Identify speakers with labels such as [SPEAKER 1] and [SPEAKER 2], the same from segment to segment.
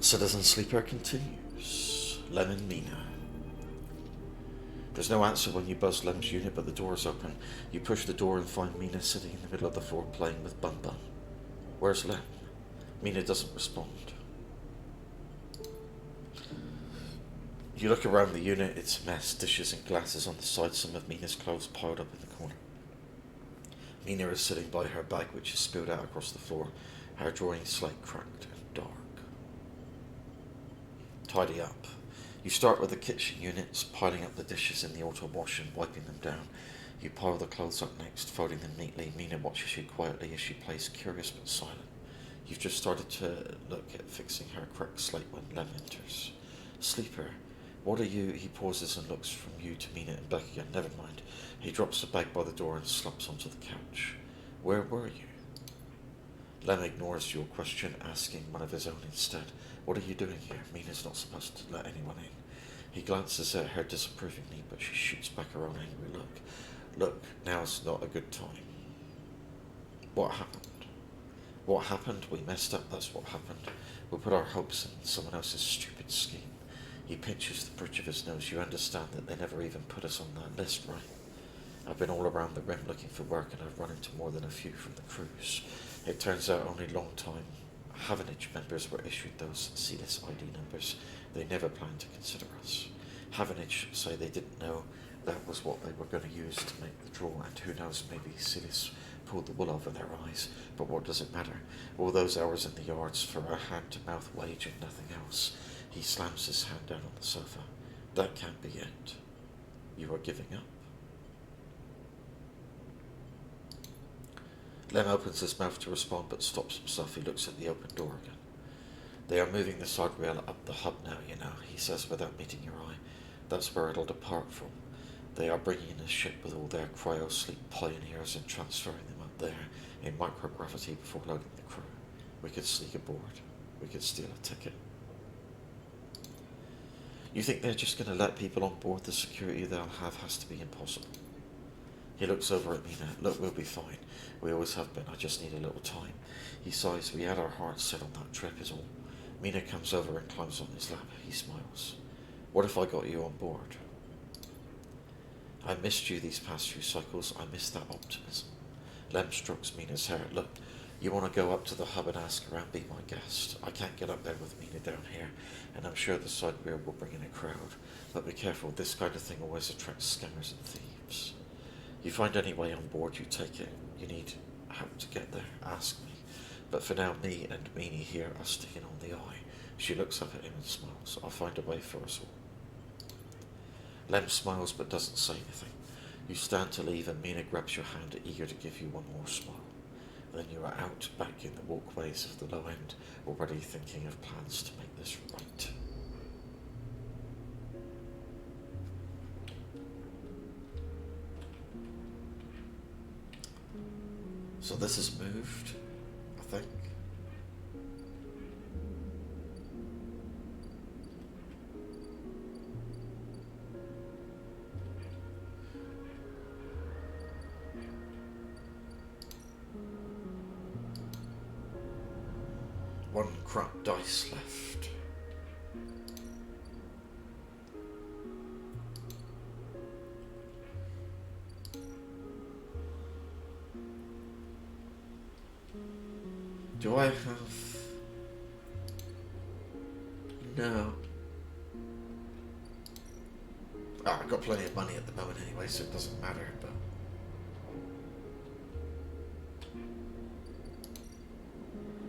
[SPEAKER 1] Citizen Sleeper continues. Lem and Mina. There's no answer when you buzz Lem's unit, but the door is open. You push the door and find Mina sitting in the middle of the floor playing with Bun Bun. Where's Lem? Mina doesn't respond. You look around the unit, it's a mess. Dishes and glasses on the side, some of Mina's clothes piled up in the corner. Mina is sitting by her bag, which is spilled out across the floor, her drawing slate cracked and dark. Tidy up. You start with the kitchen units, piling up the dishes in the auto wash and wiping them down. You pile the clothes up next, folding them neatly. Mina watches you quietly as she plays, curious but silent. You've just started to look at fixing her cracked slate when Lem enters. Sleeper, what are you? He pauses and looks from you to Mina and back again. Never mind. He drops the bag by the door and slumps onto the couch. Where were you? Lem ignores your question, asking one of his own instead. What are you doing here? Mina's not supposed to let anyone in. He glances at her disapprovingly, but she shoots back her own angry look. Look, now's not a good time. What happened? What happened? We messed up, that's what happened. We put our hopes in someone else's stupid scheme. He pinches the bridge of his nose. You understand that they never even put us on that list, right? I've been all around the rim looking for work, and I've run into more than a few from the cruise. It turns out only long-time Havenage members were issued those Celis ID numbers. They never planned to consider us. Havenage say they didn't know that was what they were going to use to make the draw, and who knows, maybe Celis pulled the wool over their eyes. But what does it matter? All those hours in the yards for a hand-to-mouth wage and nothing else. He slams his hand down on the sofa. That can't be it. You are giving up? Lem opens his mouth to respond, but stops himself. He looks at the open door again. They are moving the side rail up the hub now, you know, he says without meeting your eye. That's where it'll depart from. They are bringing in a ship with all their cryo-sleep pioneers and transferring them up there in microgravity before loading the crew. We could sneak aboard. We could steal a ticket. You think they're just going to let people on board? The security they'll have has to be impossible. He looks over at Mina. Look, we'll be fine. We always have been. I just need a little time. He sighs. We had our hearts set on that trip is all. Mina comes over and climbs on his lap. He smiles. What if I got you on board? I missed you these past few cycles. I missed that optimism. Lem strokes Mina's hair. Look, you want to go up to the hub and ask around, be my guest. I can't get up there with Mina down here, and I'm sure the side wheel will bring in a crowd. But be careful, this kind of thing always attracts scammers and thieves. You find any way on board, you take it. You need help to get there, ask me. But for now, me and Meanie here are sticking on the eye. She looks up at him and smiles. I'll find a way for us all. Lem smiles but doesn't say anything. You stand to leave and Mina grabs your hand, eager to give you one more smile. Then you are out, back in the walkways of the low end, already thinking of plans to make this right. So this is moved, I think. One crap dice left. Do I have... No. Oh, I've got plenty of money at the moment anyway, so it doesn't matter, but...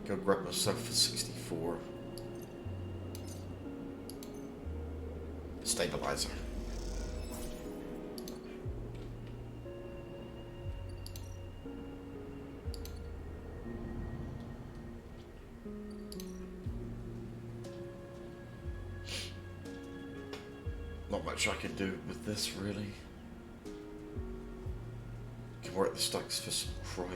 [SPEAKER 1] Go grab myself for 64. Stabilizer. Not much I can do with this, really. Can work the stacks for some cryo.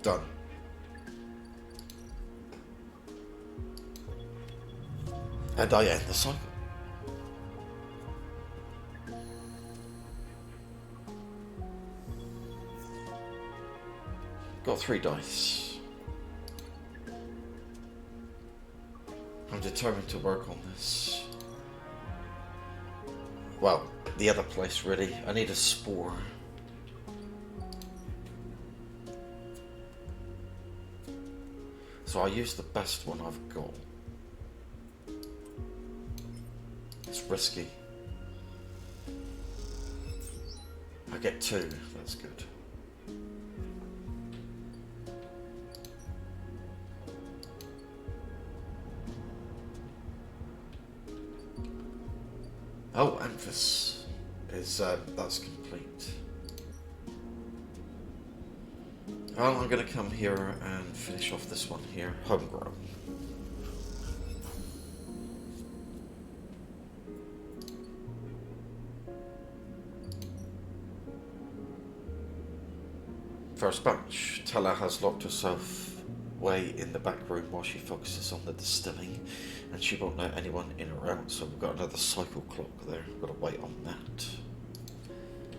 [SPEAKER 1] Done. And I end the cycle. Got 3 dice. I'm determined to work on this. Well, the other place really. I need a spore. So I use the best one I've got. It's risky. I get 2, that's good. Oh, Amphis is, that's complete. Well, I'm going to come here and finish off this one here, homegrown. First batch. Tella has locked herself away in the back room while she focuses on the distilling, and she won't let anyone in or out, so we've got another cycle clock there. We've got to wait on that.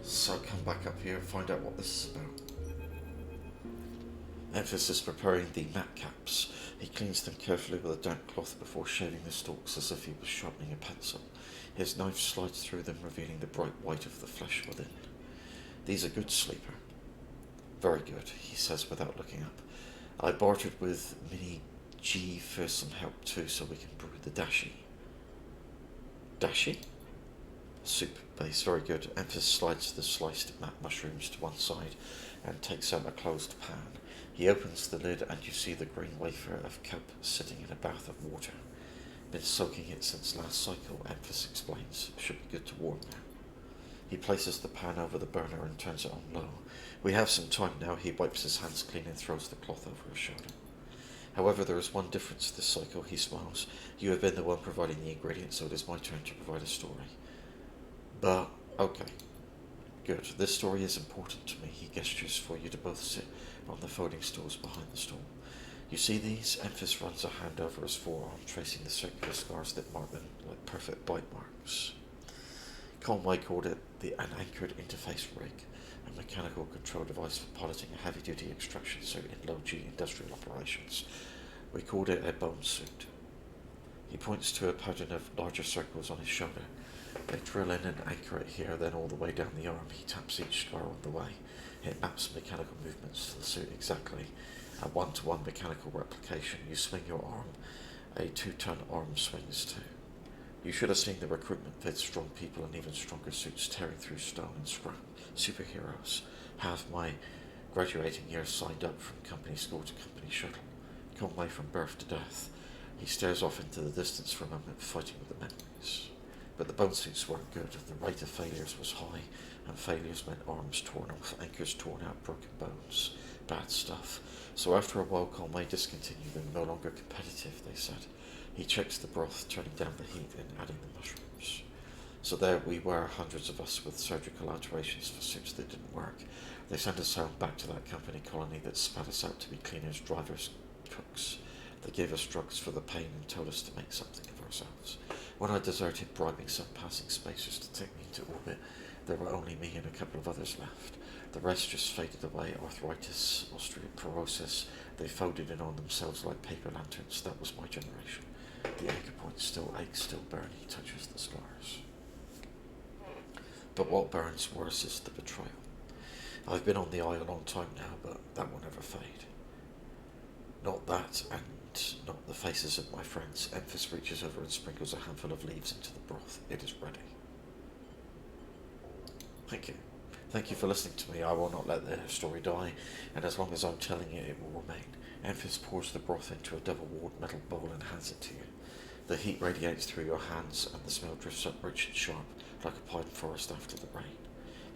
[SPEAKER 1] So come back up here and find out what this is about. Memphis is preparing the mat caps. He cleans them carefully with a damp cloth before shaving the stalks as if he was sharpening a pencil. His knife slides through them, revealing the bright white of the flesh within. These are good, sleeper. Very good, he says without looking up. I bartered with Mini G for some help too, so we can brew the dashi. Dashi? Soup base, very good. Memphis slides the sliced mushrooms to one side and takes out a closed pan. He opens the lid and you see the green wafer of kelp sitting in a bath of water. Been soaking it since last cycle, Memphis explains. Should be good to warm now. He places the pan over the burner and turns it on low. We have some time now. He wipes his hands clean and throws the cloth over his shoulder. However, there is one difference this cycle, he smiles. You have been the one providing the ingredients, so it is my turn to provide a story. But, okay. Good. This story is important to me. He gestures for you to both sit on the folding stools behind the stall. You see these? Memphis runs a hand over his forearm, tracing the circular scars that mark them like perfect bite marks. Conway called it an anchored interface rig, a mechanical control device for piloting a heavy-duty extraction suit in low-G industrial operations. We called it a bone suit. He points to a pattern of larger circles on his shoulder. They drill in and anchor it here, then all the way down the arm. He taps each scar on the way. It maps mechanical movements to the suit exactly. A one-to-one mechanical replication. You swing your arm, a 2-ton arm swings too. You should have seen the recruitment vids, strong people and even stronger suits tearing through stone and scrap. Superheroes. Half my graduating years signed up from company school to company shuttle. Conway from birth to death. He stares off into the distance for a moment, fighting with the memories. But the bone suits weren't good. The rate of failures was high, and failures meant arms torn off, anchors torn out, broken bones. Bad stuff. So after a while, Conway discontinued them. No longer competitive, they said. He checks the broth, turning down the heat and adding the mushrooms. So there we were, hundreds of us with surgical alterations for suits that didn't work. They sent us home back to that company colony that spat us out to be cleaners, drivers, cooks. They gave us drugs for the pain and told us to make something of ourselves. When I deserted, bribing some passing spacers to take me into orbit, there were only me and a couple of others left. The rest just faded away. Arthritis, osteoporosis. They folded in on themselves like paper lanterns. That was my generation. The anchor point still aches, still burns. He touches the scars. But what burns worse is the betrayal. I've been on the eye a long time now, but that will never fade. Not that, and not the faces of my friends. Memphis reaches over and sprinkles a handful of leaves into the broth. It is ready. Thank you. Thank you for listening to me. I will not let the story die, and as long as I'm telling it, it will remain. Memphis pours the broth into a double-walled metal bowl and hands it to you. The heat radiates through your hands, and the smell drifts up rich and sharp, like a pine forest after the rain.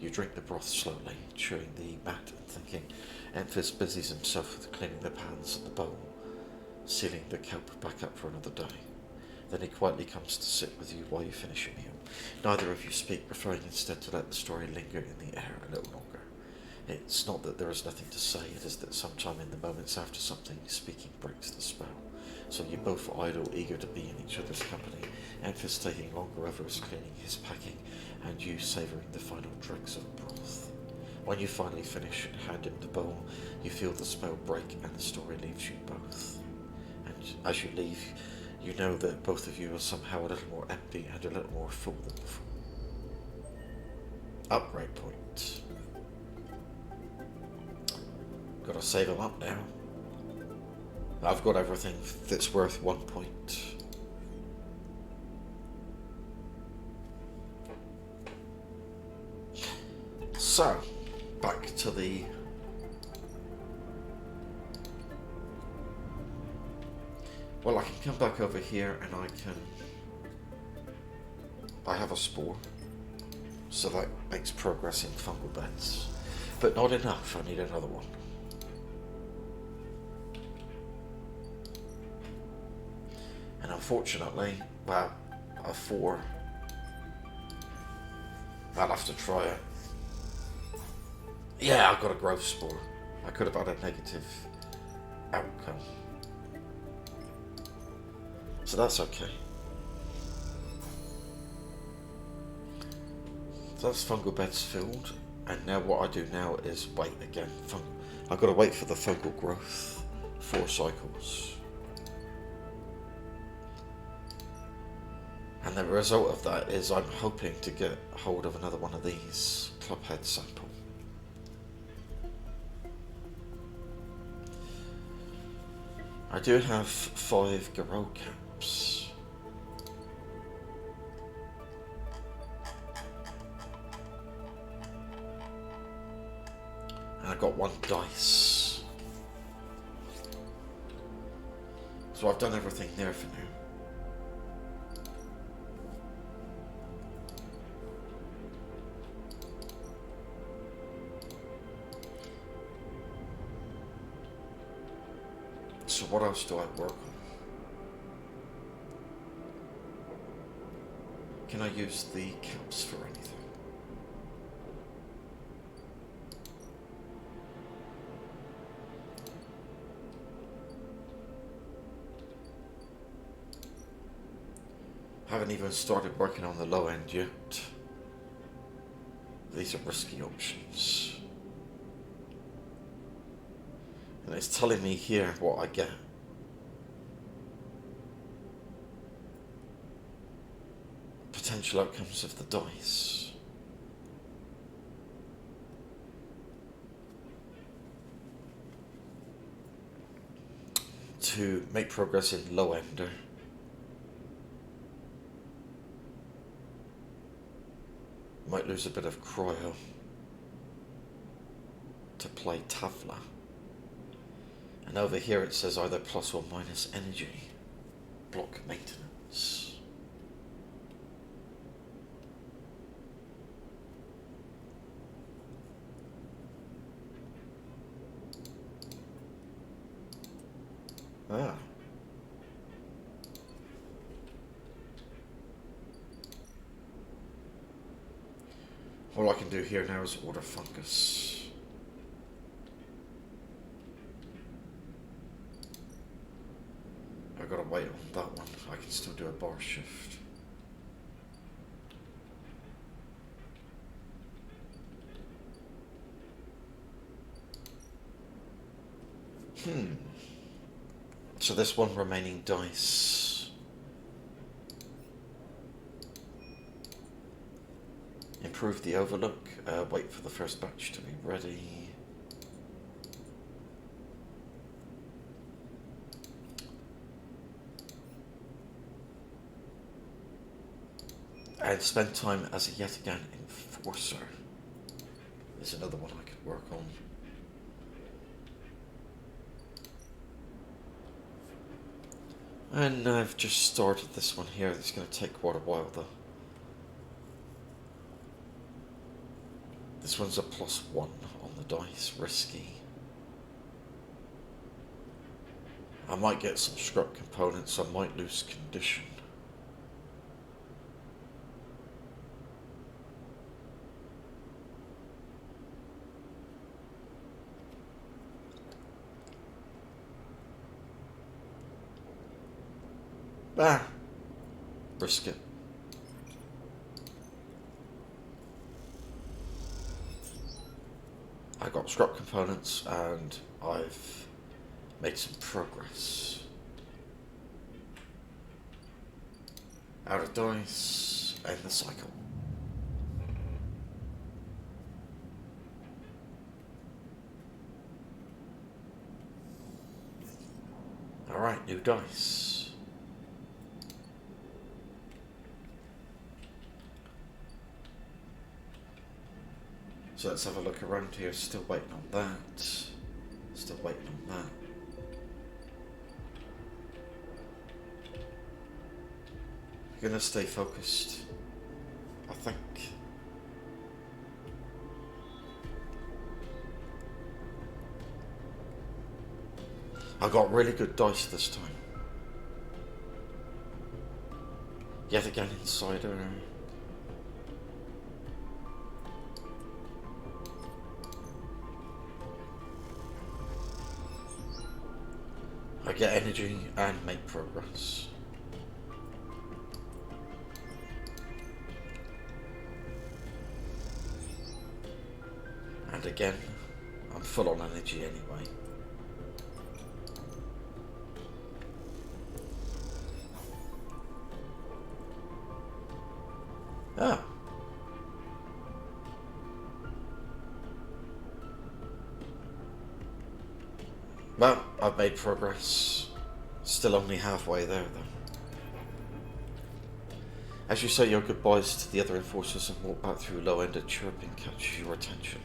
[SPEAKER 1] You drink the broth slowly, chewing the mat and thinking. Memphis busies himself with cleaning the pans and the bowl, sealing the kelp back up for another day. Then he quietly comes to sit with you while you finish your meal. Neither of you speak, preferring instead to let the story linger in the air a little longer. It's not that there is nothing to say, it is that sometime in the moments after something, speaking breaks the spell. So you both idle, eager to be in each other's company, Memphis taking longer over his cleaning, his packing, and you savouring the final dregs of broth. When you finally finish and hand him the bowl, you feel the spell break and the story leaves you both. And as you leave, you know that both of you are somehow a little more empty and a little more full than before. Upgrade point. Gotta save them up now. I've got everything that's worth 1 point. So, back to the... Well, I can come back over here and I have a spore. So that makes progress in fungal beds. But not enough, I need another one. And unfortunately, well, a 4. I'll have to try it. Yeah, I've got a growth spore. I could have had a negative outcome. So that's okay. So that's fungal beds filled. And now what I do now is wait again. I've got to wait for the fungal growth. 4 cycles. And the result of that is I'm hoping to get hold of another one of these clubhead sample. I do have 5 Garou caps. And I got 1 dice. So I've done everything there for now. So what else do I work on? Can I use the caps for anything? Haven't even started working on the low end yet. These are risky options. And it's telling me here what I get. Potential outcomes of the dice. To make progress in low ender. Might lose a bit of cryo to play Tavla. And over here it says either plus or minus energy. Block maintenance. Ah. All I can do here now is order fungus. I gotta wait on that one. I can still do a bar shift. So this one remaining dice. Improve the overlook. Wait for the first batch to be ready. And spend time as a yet again enforcer. There's another one I could work on. And I've just started this one here. It's going to take quite a while though. This one's a +1 on the dice, risky. I might get some scrap components, I might lose condition. Ah, risk it. I got scrap components and I've made some progress. Out of dice, end the cycle. Alright, new dice. So let's have a look around here. Still waiting on that. Still waiting on that. Gonna stay focused, I think. I got really good dice this time. Yet again, Insider. I get energy and make progress. And again, I'm full on energy anyway. Ah. Well, I've made progress. Still only halfway there, though. As you say your goodbyes to the other enforcers and walk back through low-ended chirping catches your attention.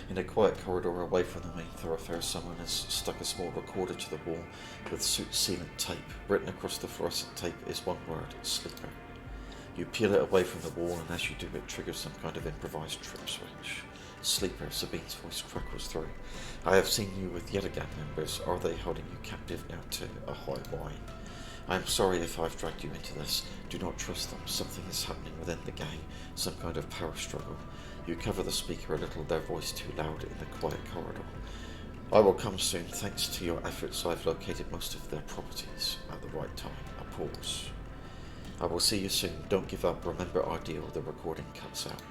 [SPEAKER 1] In a quiet corridor away from the main thoroughfare, someone has stuck a small recorder to the wall with sealant tape. Written across the fluorescent tape is one word: sleeper. You peel it away from the wall, and as you do, it triggers some kind of improvised trip switch. Sleeper, Sabine's voice crackles through. I have seen you with yet again members. Are they holding you captive now to a high wine? I am sorry if I've dragged you into this. Do not trust them. Something is happening within the gang. Some kind of power struggle. You cover the speaker a little, their voice too loud in the quiet corridor. I will come soon. Thanks to your efforts, I've located most of their properties at the right time. A pause. I will see you soon. Don't give up. Remember our deal. The recording cuts out.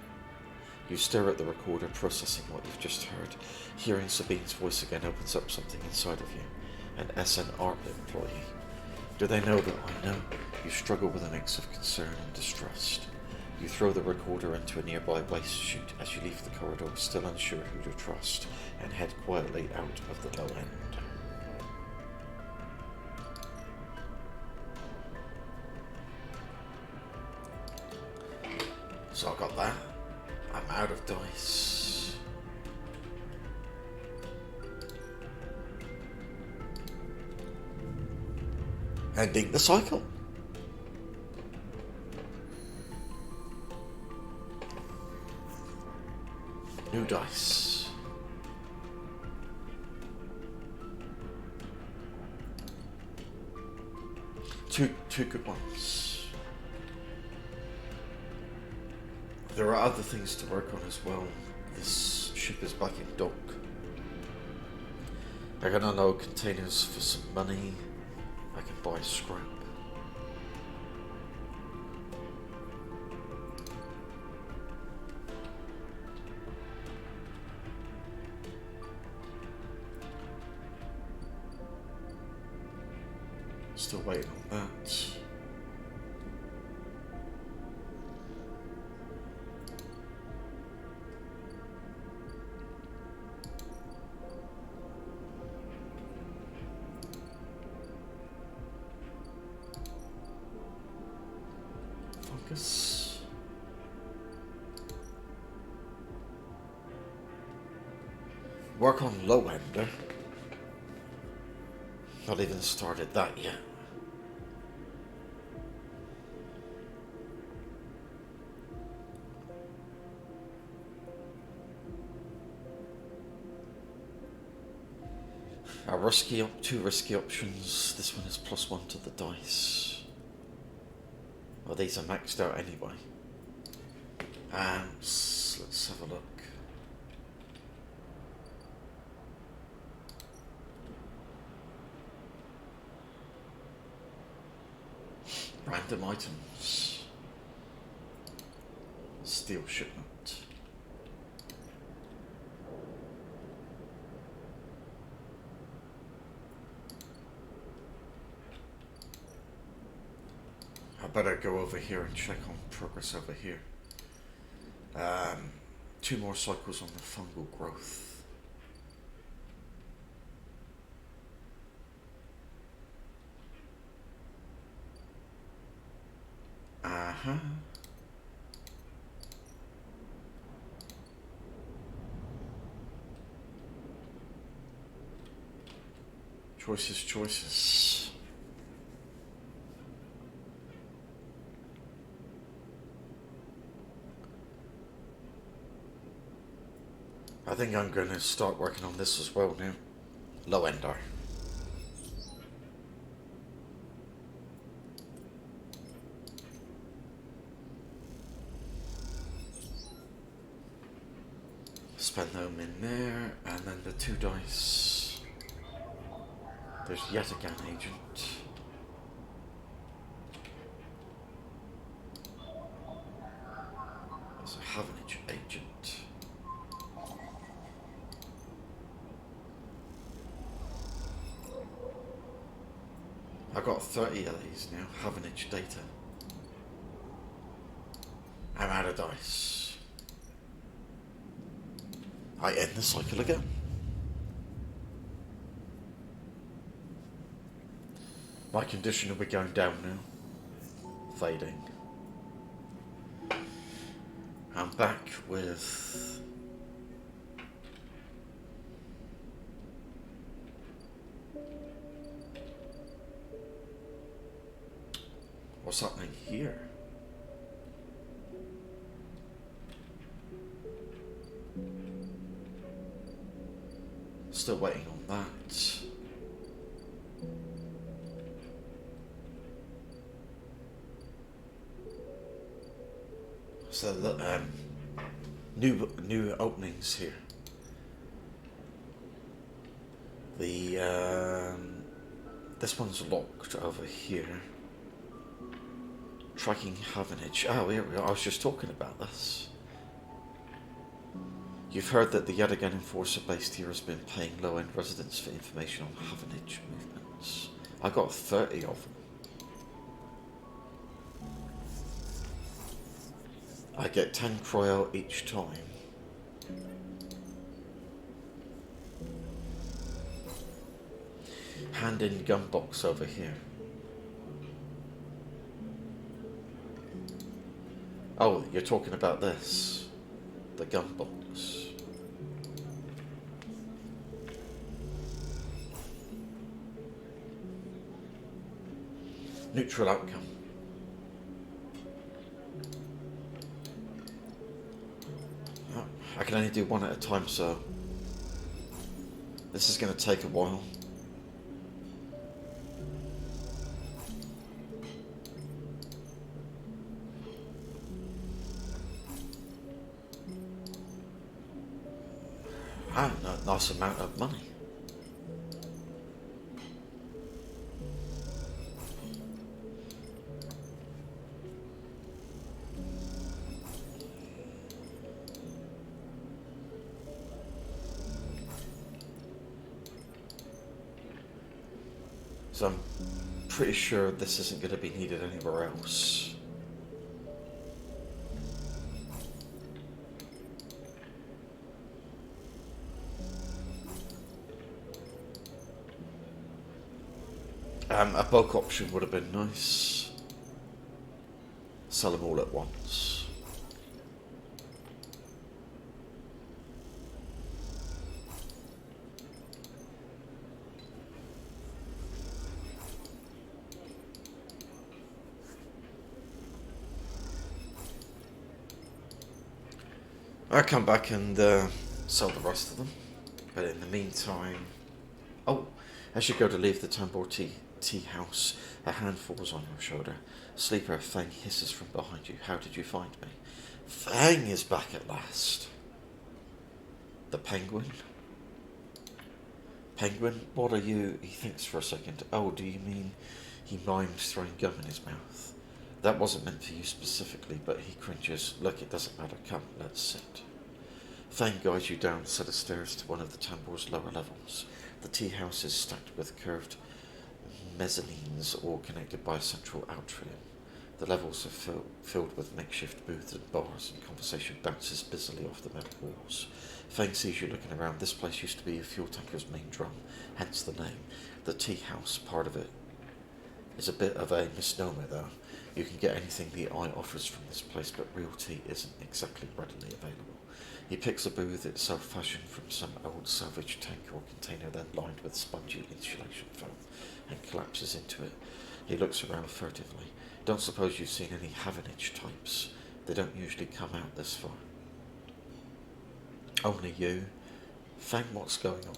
[SPEAKER 1] You stare at the recorder, processing what you've just heard. Hearing Sabine's voice again opens up something inside of you. An SNR employee. Do they know that I know? You struggle with a mix of concern and distrust. You throw the recorder into a nearby waste chute as you leave the corridor, still unsure who to trust, and head quietly out of the low end. So I got that. I'm out of dice. Ending the cycle. New dice. Two good ones. There are other things to work on as well. This ship is back in dock. I can unload containers for some money. I can buy scrap. Still waiting on that. Focus. Work on low ender. Not even started that yet. Two risky options. This one is +1 to the dice. Well, these are maxed out anyway. And let's have a look. Random items. Steel shipment. better go over here and check on progress over here. 2 more cycles on the fungal growth. Uh-huh. Choices. I think I'm going to start working on this as well now. Low ender. Spend them in there, and then the 2 dice. There's yet again agent. There's a Havenage agent. I've got 30 of these now, Havenage data. I'm out of dice. I end the cycle again. My condition will be going down now. Fading. I'm back with... What's happening here? Still waiting on that. So the new openings here. The this one's locked over here. Tracking Havenage. Oh, here we are. I was just talking about this. You've heard that the yet again enforcer based here has been paying low-end residents for information on Havenage movements. I got 30 of them. I get 10 cryo each time. Hand in gun box over here. Oh, you're talking about this. The gun box. Neutral outcome. Oh, I can only do one at a time, so this is going to take a while. Ah, nice amount of money. So I'm pretty sure this isn't going to be needed anywhere else. A bulk option would have been nice. Sell them all at once. I'll come back and sell the rest of them. But in the meantime... Oh, as you go to leave the Tambor tea house, a hand falls on your shoulder. Sleeper, Fang hisses from behind you. How did you find me? Fang is back at last. The penguin? Penguin, what are you? He thinks for a second. Oh, do you mean he mimes throwing gum in his mouth? That wasn't meant for you specifically, but he cringes. Look, it doesn't matter. Come, let's sit. Fang guides you down a set of stairs to one of the Tambor's lower levels. The tea house is stacked with curved mezzanines, all connected by a central atrium. The levels are filled with makeshift booths and bars, and conversation bounces busily off the metal walls. Fang sees you looking around. This place used to be a fuel tanker's main drum, hence the name. The tea house part of it is a bit of a misnomer, though. You can get anything the eye offers from this place, but real tea isn't exactly readily available. He picks a booth itself fashioned from some old salvage tank or container, then lined with spongy insulation foam, and collapses into it. He looks around furtively. Don't suppose you've seen any Havenage types. They don't usually come out this far. Only you? Fang, what's going on?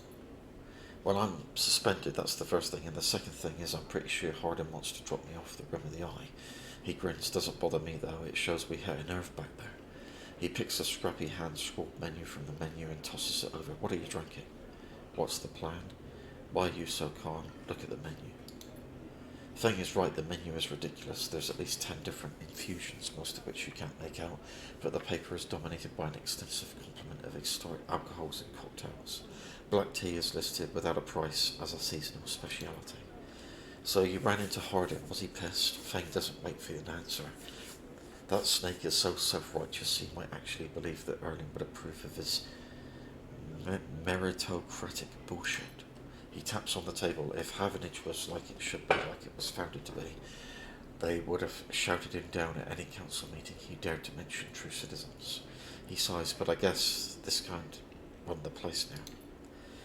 [SPEAKER 1] Well, I'm suspended, that's the first thing, and the second thing is I'm pretty sure Hardin wants to drop me off the rim of the eye. He grins. Doesn't bother me, though. It shows we hit a nerve back there. He picks a scrappy hand-scrawled menu from the menu and tosses it over. What are you drinking? What's the plan? Why are you so calm? Look at the menu. Fang is right, the menu is ridiculous. There's at least 10 different infusions, most of which you can't make out, but the paper is dominated by an extensive complement of historic alcohols and cocktails. Black tea is listed without a price as a seasonal speciality. So you ran into Hardin. Was he pissed? Fang doesn't wait for an answer. That snake is so self-righteous he might actually believe that Erling would approve of his meritocratic bullshit. He taps on the table. If Havenage was like it should be, like it was founded to be, they would have shouted him down at any council meeting he dared to mention true citizens. He sighs, but I guess this kind run the place now.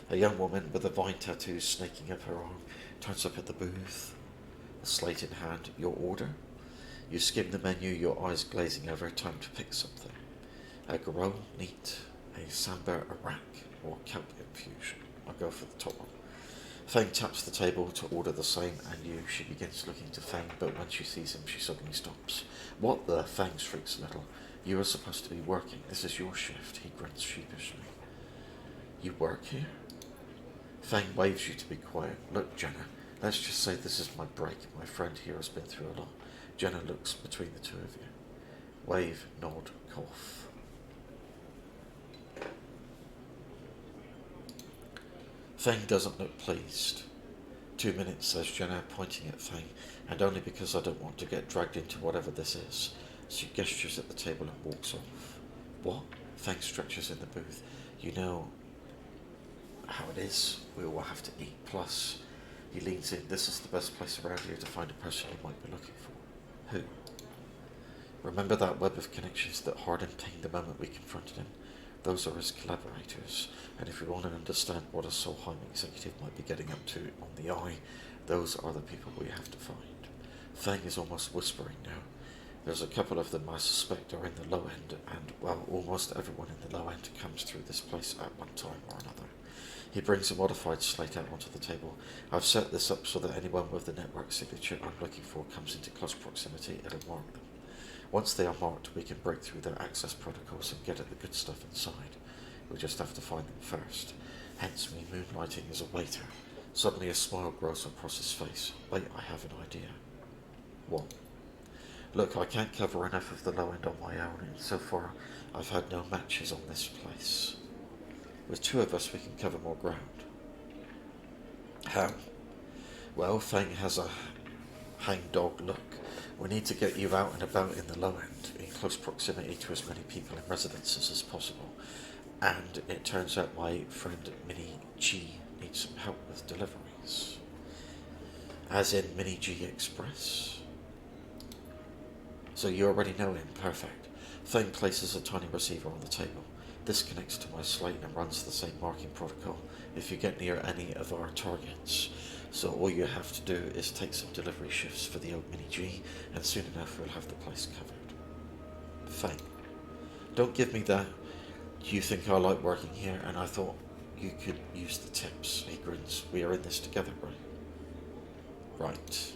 [SPEAKER 1] A young woman with a vine tattoo snaking up her arm turns up at the booth, a slate in hand. Your order? You skim the menu, your eyes glazing over. Time to pick something. A garou, neat. A sambar Iraq, or kelp infusion. I'll go for the top one. Fang taps the table to order the same, and she begins looking to Fang, but when she sees him, she suddenly stops. What the? Fang shrieks a little. You are supposed to be working. This is your shift. He grins sheepishly. You work here? Fang waves you to be quiet. Look, Jenna, let's just say this is my break. My friend here has been through a lot. Jenna looks between the two of you. Wave, nod, cough. Fang doesn't look pleased. 2 minutes, says Jenna, pointing at Fang, and only because I don't want to get dragged into whatever this is. She gestures at the table and walks off. What? Fang stretches in the booth. You know how it is. We all have to eat. Plus, he leans in. This is the best place around here to find a person you might be looking for. Who? Remember that web of connections that Hardin pinged the moment we confronted him? Those are his collaborators, and if you want to understand what a Solheim executive might be getting up to on the eye, those are the people we have to find. Fang is almost whispering now. There's a couple of them I suspect are in the low end, and, well, almost everyone in the low end comes through this place at one time or another. He brings a modified slate out onto the table. I've set this up so that anyone with the network signature I'm looking for comes into close proximity. It'll mark them. Once they are marked, we can break through their access protocols and get at the good stuff inside. We just have to find them first. Hence me moonlighting as a waiter. Suddenly a smile grows across his face. Wait, I have an idea. What? Look, I can't cover enough of the low end on my own, and so far I've had no matches on this place. With 2 of us, we can cover more ground. How? Well, Fang has a hangdog look. We need to get you out and about in the low end, in close proximity to as many people in residences as possible. And it turns out my friend Mini G needs some help with deliveries. As in Mini G Express. So you already know him. Perfect. Fang places a tiny receiver on the table. This connects to my slate and runs the same marking protocol if you get near any of our targets. So all you have to do is take some delivery shifts for the old Mini G, and soon enough we'll have the place covered. Fang. Don't give me that. You think I like working here, and I thought you could use the tips. He grins. We are in this together, right? Right.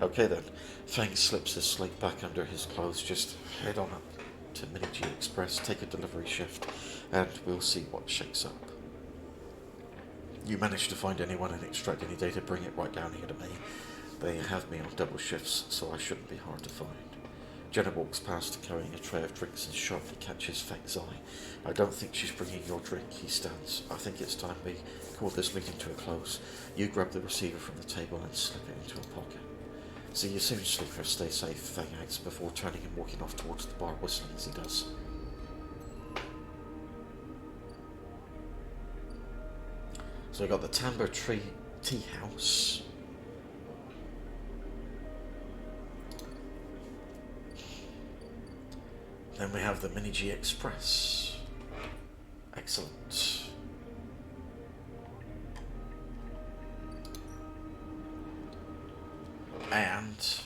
[SPEAKER 1] Okay then. Fang slips his slate back under his clothes. Just head on up to Mini G Express, take a delivery shift, and we'll see what shakes up. You manage to find anyone and extract any data, bring it right down here to me. They have me on double shifts, so I shouldn't be hard to find. Jenna walks past carrying a tray of drinks and sharply catches Fang's eye. I don't think she's bringing your drink, he stands. I think it's time we call this meeting to a close. You grab the receiver from the table and slip it into a pocket. So you assume sleep for a stay safe thing acts before turning and walking off towards the bar, whistling as he does. So we've got the Tambo Tree Tea House. Then we have the Mini G Express. Excellent. And...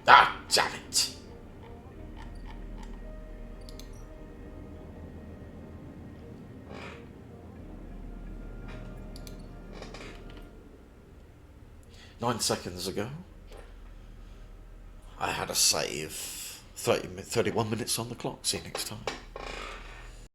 [SPEAKER 1] ah, damn it! Nine seconds ago, I had a save. 31 minutes on the clock. See you next time.